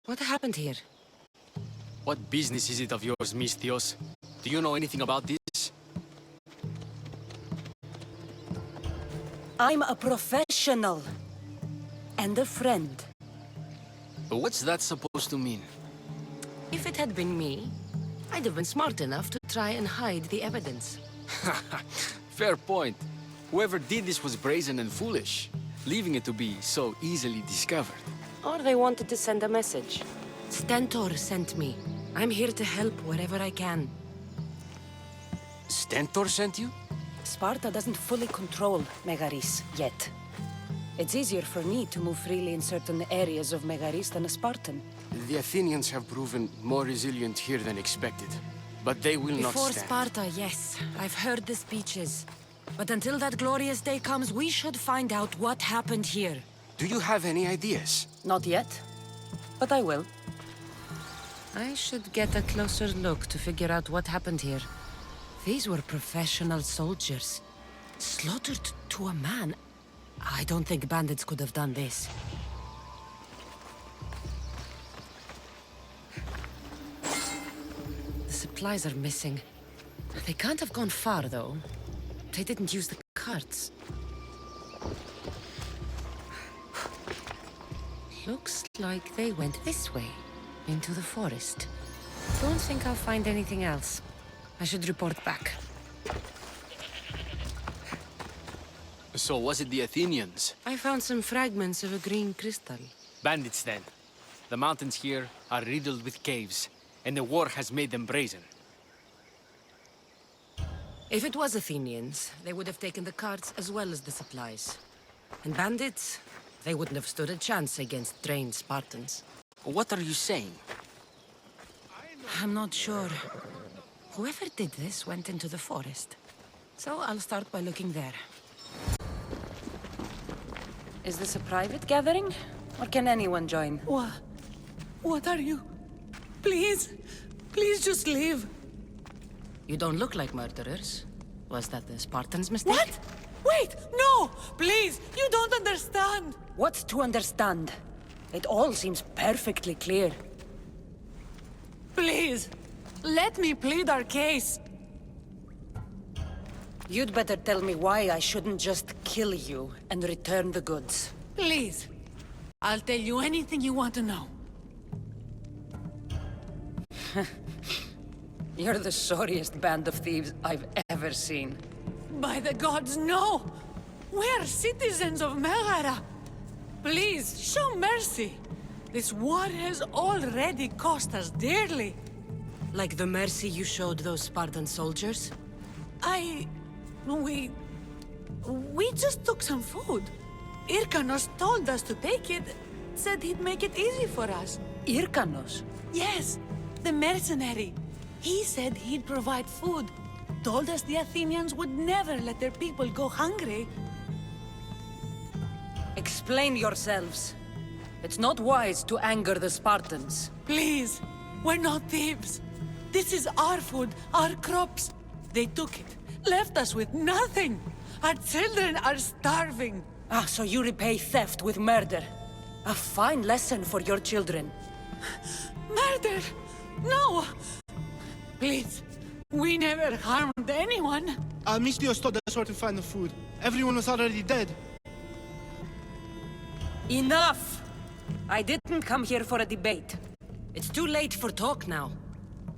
What happened here? What business is it of yours, Mistios? Do you know anything about this? I'm a professional. And a friend. But what's that supposed to mean? If it had been me, I'd have been smart enough to try and hide the evidence. Fair point. Whoever did this was brazen and foolish, leaving it to be so easily discovered. Or they wanted to send a message. Stentor sent me. I'm here to help wherever I can. Stentor sent you? Sparta doesn't fully control Megaris yet. It's easier for me to move freely in certain areas of Megaris than a Spartan. The Athenians have proven more resilient here than expected. But they will not Before stand. Sparta, yes. I've heard the speeches. But until that glorious day comes, we should find out what happened here. Do you have any ideas? Not yet. But I will. I should get a closer look to figure out what happened here. These were professional soldiers. Slaughtered to a man. I don't think bandits could have done this. The supplies are missing. They can't have gone far, though. They didn't use the carts. Looks like they went this way, into the forest. Don't think I'll find anything else. I should report back. So was it the Athenians? I found some fragments of a green crystal. Bandits then. The mountains here are riddled with caves, and the war has made them brazen. If it was Athenians, they would have taken the carts as well as the supplies. And bandits, they wouldn't have stood a chance against trained Spartans. What are you saying? I'm not sure. Whoever did this went into the forest. So I'll start by looking there. Is this a private gathering? Or can anyone join? What are you? Please, please just leave. You don't look like murderers. Was that the Spartans' mistake? What? Wait, no! Please, you don't understand. What's to understand? It all seems perfectly clear. Please, let me plead our case. You'd better tell me why I shouldn't just kill you and return the goods. Please. I'll tell you anything you want to know. You're the sorriest band of thieves I've ever seen. By the gods, no! We're citizens of Megara. Please, show mercy. This war has already cost us dearly. Like the mercy you showed those Spartan soldiers? We just took some food. Irkanos told us to take it, said he'd make it easy for us. Irkanos? Yes, the mercenary. He said he'd provide food. Told us the Athenians would never let their people go hungry. Explain yourselves. It's not wise to anger the Spartans. Please, we're not thieves. This is our food, our crops. They took it, left us with nothing. Our children are starving. Ah, so you repay theft with murder. A fine lesson for your children. Murder? No! Please, we never harmed anyone. Mistios told us where to find the food. Everyone was already dead. Enough! I didn't come here for a debate. It's too late for talk now.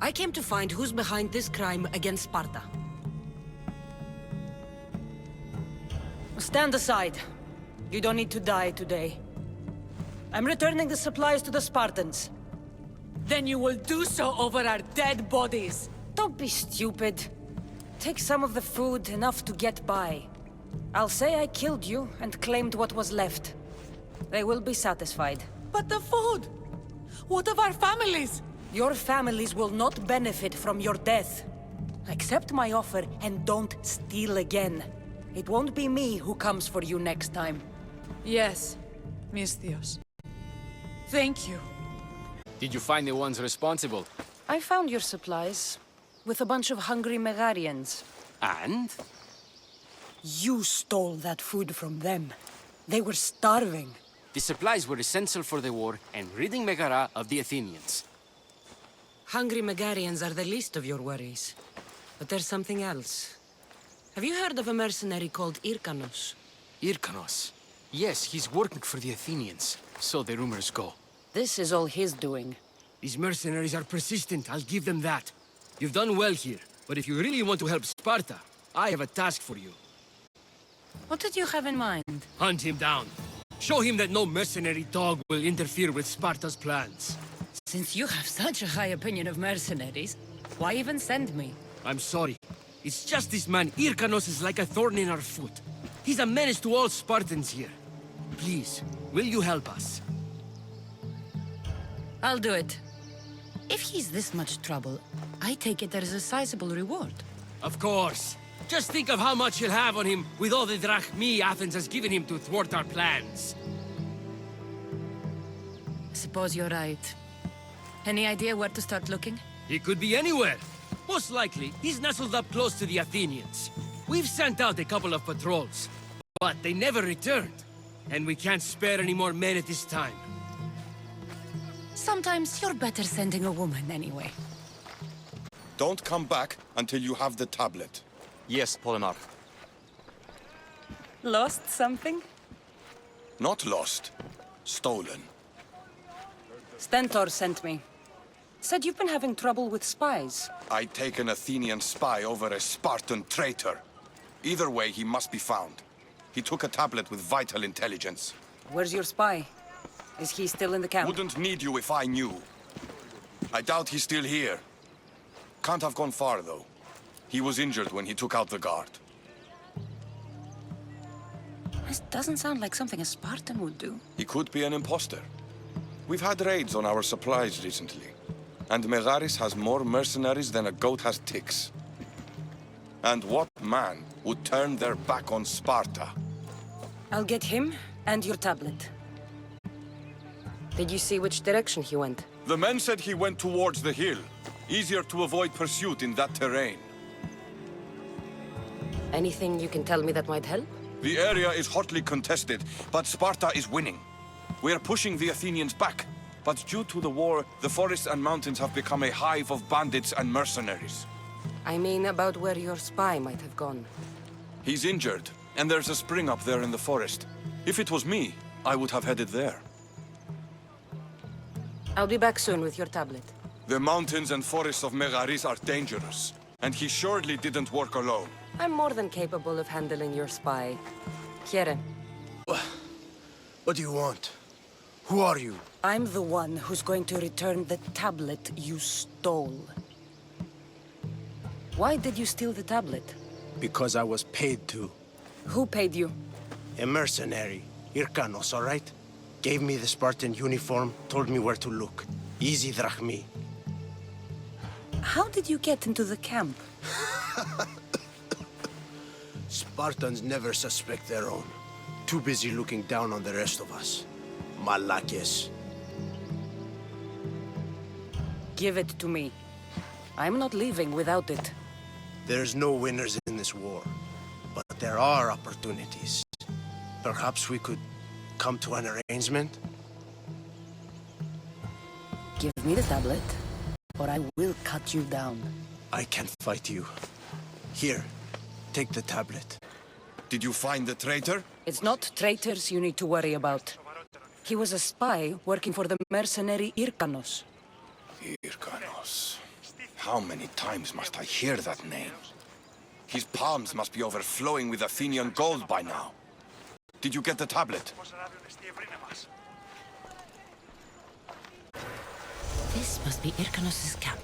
I came to find who's behind this crime against Sparta. Stand aside. You don't need to die today. I'm returning the supplies to the Spartans. Then you will do so over our dead bodies. Don't be stupid. Take some of the food, enough to get by. I'll say I killed you and claimed what was left. They will be satisfied. But the food! What of our families? Your families will not benefit from your death. Accept my offer and don't steal again. It won't be me who comes for you next time. Yes, Mistios. Thank you. Did you find the ones responsible? I found your supplies, with a bunch of hungry Megarians. And? You stole that food from them. They were starving. The supplies were essential for the war and ridding Megara of the Athenians. Hungry Megarians are the least of your worries. But there's something else. Have you heard of a mercenary called Irkanos? Irkanos. Yes, he's working for the Athenians, so the rumors go. This is all his doing. These mercenaries are persistent, I'll give them that. You've done well here, but if you really want to help Sparta, I have a task for you. What did you have in mind? Hunt him down. Show him that no mercenary dog will interfere with Sparta's plans. Since you have such a high opinion of mercenaries, why even send me? I'm sorry. It's just this man, Irkanos, is like a thorn in our foot. He's a menace to all Spartans here. Please, will you help us? I'll do it. If he's this much trouble, I take it there is a sizable reward. Of course. Just think of how much he'll have on him with all the drachmi Athens has given him to thwart our plans. Suppose you're right. Any idea where to start looking? He could be anywhere. Most likely, he's nestled up close to the Athenians. We've sent out a couple of patrols, but they never returned. And we can't spare any more men at this time. Sometimes you're better sending a woman anyway. Don't come back until you have the tablet. Yes, Polinar. Lost something? Not lost. Stolen. Stentor sent me. Said you've been having trouble with spies. I take an Athenian spy over a Spartan traitor. Either way, he must be found. He took a tablet with vital intelligence. Where's your spy? Is he still in the camp? Wouldn't need you if I knew. I doubt he's still here. Can't have gone far, though. He was injured when he took out the guard. This doesn't sound like something a Spartan would do. He could be an imposter. We've had raids on our supplies recently. And Megaris has more mercenaries than a goat has ticks. And what man would turn their back on Sparta? I'll get him and your tablet. Did you see which direction he went? The men said he went towards the hill. Easier to avoid pursuit in that terrain. Anything you can tell me that might help? The area is hotly contested, but Sparta is winning. We are pushing the Athenians back. But due to the war, the forests and mountains have become a hive of bandits and mercenaries. I mean about where your spy might have gone. He's injured, and there's a spring up there in the forest. If it was me, I would have headed there. I'll be back soon with your tablet. The mountains and forests of Megaris are dangerous, and he surely didn't work alone. I'm more than capable of handling your spy. Here. What do you want? Who are you? I'm the one who's going to return the tablet you stole. Why did you steal the tablet? Because I was paid to. Who paid you? A mercenary. Irkanos, all right? Gave me the Spartan uniform, told me where to look. Easy drachmi. How did you get into the camp? Spartans never suspect their own. Too busy looking down on the rest of us. Malakes. Give it to me. I'm not leaving without it. There's no winners in this war, but there are opportunities. Perhaps we could come to an arrangement? Give me the tablet, or I will cut you down. I can fight you. Here, take the tablet. Did you find the traitor? It's not traitors you need to worry about. He was a spy working for the mercenary Irkanos. Irkanos. How many times must I hear that name? His palms must be overflowing with Athenian gold by now. Did you get the tablet? This must be Irkanos' camp.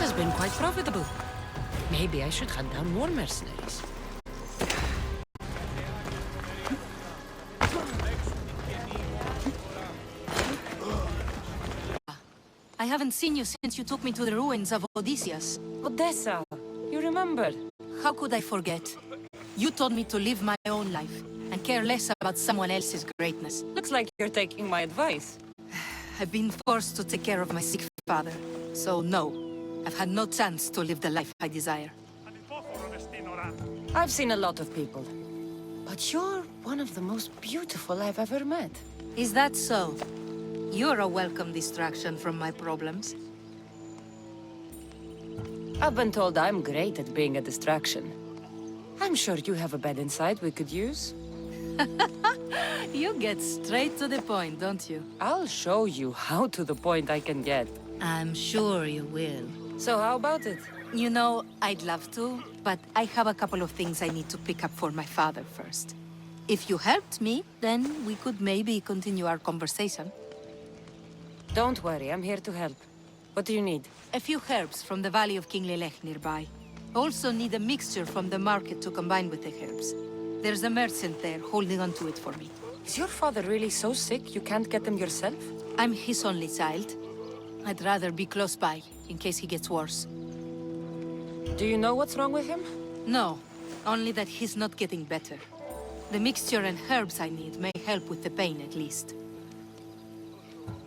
has been quite profitable. Maybe I should hunt down more mercenaries. I haven't seen you since you took me to the ruins of Odysseus. Odessa, you remember? How could I forget? You told me to live my own life and care less about someone else's greatness. Looks like you're taking my advice. I've been forced to take care of my sick father, so no. I've had no chance to live the life I desire. I've seen a lot of people. But you're one of the most beautiful I've ever met. Is that so? You're a welcome distraction from my problems. I've been told I'm great at being a distraction. I'm sure you have a bed inside we could use. You get straight to the point, don't you? I'll show you how to the point I can get. I'm sure you will. So how about it? You know, I'd love to, but I have a couple of things I need to pick up for my father first. If you helped me, then we could maybe continue our conversation. Don't worry, I'm here to help. What do you need? A few herbs from the Valley of King Lelech nearby. Also need a mixture from the market to combine with the herbs. There's a merchant there holding on to it for me. Is your father really so sick you can't get them yourself? I'm his only child. I'd rather be close by, in case he gets worse. Do you know what's wrong with him? No, only that he's not getting better. The mixture and herbs I need may help with the pain at least.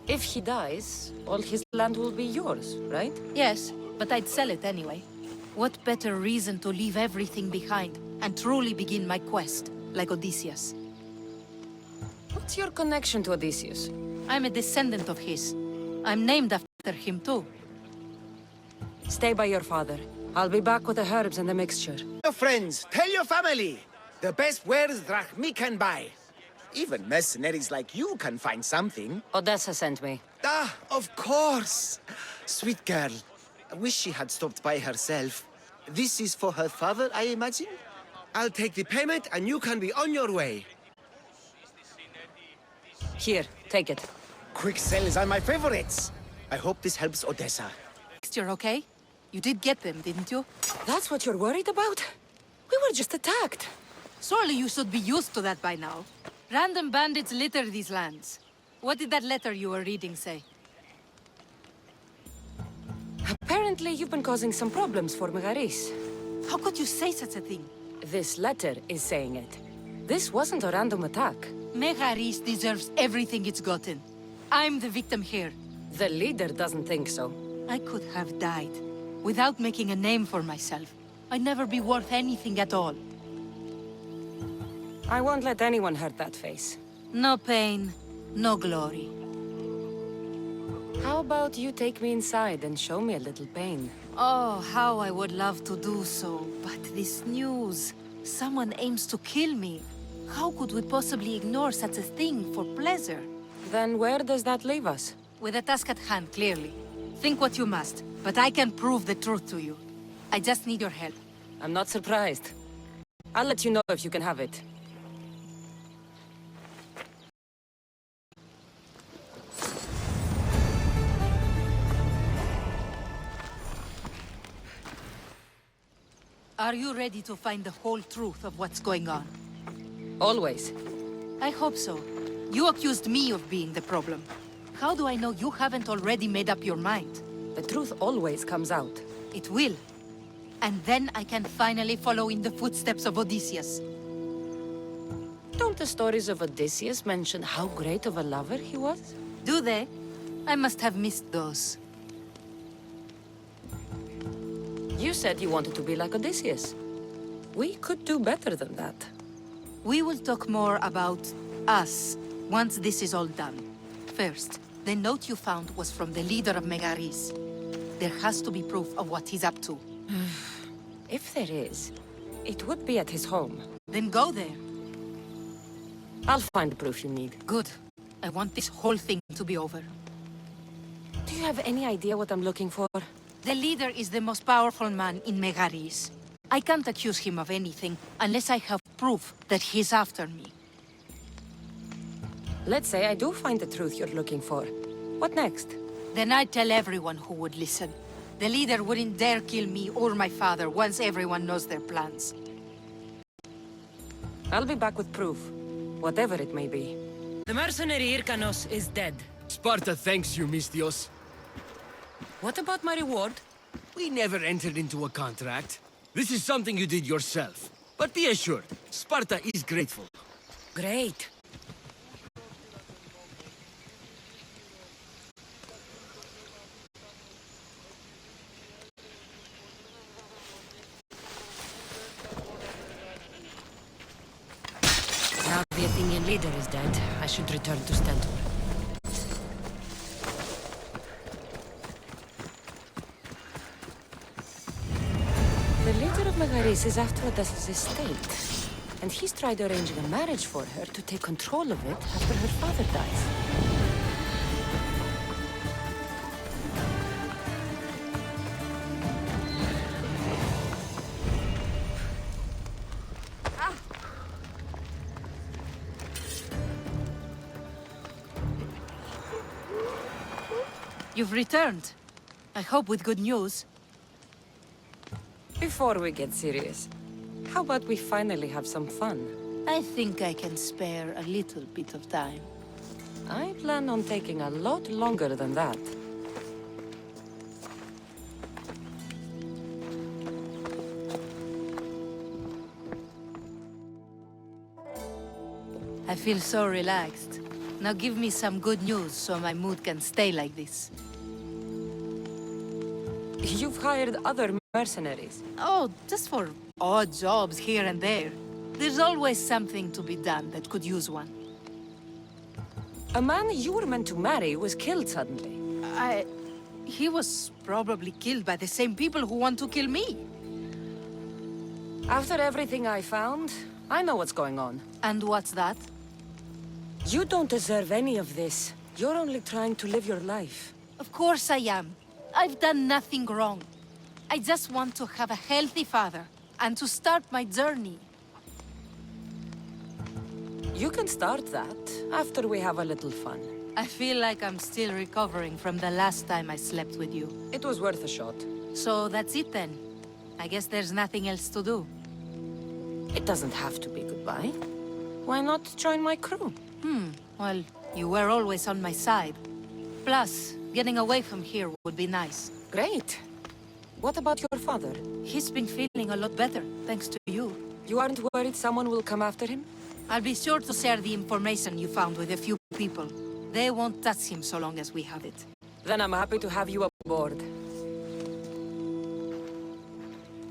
If he dies, all his land will be yours, right? Yes, but I'd sell it anyway. What better reason to leave everything behind and truly begin my quest, like Odysseus? What's your connection to Odysseus? I'm a descendant of his. I'm named after him too. Stay by your father. I'll be back with the herbs and the mixture. Your friends, tell your family. The best wares drachmi can buy. Even mercenaries like you can find something. Odessa sent me. Ah, of course. Sweet girl. I wish she had stopped by herself. This is for her father, I imagine? I'll take the payment and you can be on your way. Here, take it. Quick sales are my favorites. I hope this helps Odessa. You're okay? You did get them, didn't you? That's what you're worried about? We were just attacked. Surely you should be used to that by now. Random bandits litter these lands. What did that letter you were reading say? Apparently, you've been causing some problems for Megaris. How could you say such a thing? This letter is saying it. This wasn't a random attack. Megaris deserves everything it's gotten. I'm the victim here. The leader doesn't think so. I could have died. Without making a name for myself. I'd never be worth anything at all. I won't let anyone hurt that face. No pain, no glory. How about you take me inside and show me a little pain? Oh, how I would love to do so. But this news... Someone aims to kill me. How could we possibly ignore such a thing for pleasure? Then where does that leave us? With a task at hand, clearly. Think what you must, but I can prove the truth to you. I just need your help. I'm not surprised. I'll let you know if you can have it. Are you ready to find the whole truth of what's going on? Always. I hope so. You accused me of being the problem. How do I know you haven't already made up your mind? The truth always comes out. It will. And then I can finally follow in the footsteps of Odysseus. Don't the stories of Odysseus mention how great of a lover he was? Do they? I must have missed those. You said you wanted to be like Odysseus. We could do better than that. We will talk more about us once this is all done. First, the note you found was from the leader of Megaris. There has to be proof of what he's up to. If there is, it would be at his home. Then go there. I'll find the proof you need. Good. I want this whole thing to be over. Do you have any idea what I'm looking for? The leader is the most powerful man in Megaris. I can't accuse him of anything unless I have proof that he's after me. Let's say I do find the truth you're looking for. What next? Then I'd tell everyone who would listen. The leader wouldn't dare kill me or my father once everyone knows their plans. I'll be back with proof, whatever it may be. The mercenary Irkanos is dead. Sparta thanks you, Mistios. What about my reward? We never entered into a contract. This is something you did yourself. But be assured, Sparta is grateful. Great. Now the Athenian leader is dead, I should return to Stentor. The leader of Megaris is after Odysseus' estate, and he's tried arranging a marriage for her to take control of it after her father dies. You've returned. I hope with good news. Before we get serious, how about we finally have some fun? I think I can spare a little bit of time. I plan on taking a lot longer than that. I feel so relaxed. Now give me some good news so my mood can stay like this. You've hired other mercenaries. Oh, just for odd jobs here and there. There's always something to be done that could use one. A man you were meant to marry was killed suddenly. He was probably killed by the same people who want to kill me. After everything I found, I know what's going on. And what's that? You don't deserve any of this. You're only trying to live your life. Of course I am. I've done nothing wrong. I just want to have a healthy father, and to start my journey. You can start that after we have a little fun. I feel like I'm still recovering from the last time I slept with you. It was worth a shot. So that's it then. I guess there's nothing else to do. It doesn't have to be goodbye. Why not join my crew? Well, you were always on my side. Plus, getting away from here would be nice. Great. What about your father? He's been feeling a lot better, thanks to you. You aren't worried someone will come after him? I'll be sure to share the information you found with a few people. They won't touch him so long as we have it. Then I'm happy to have you aboard.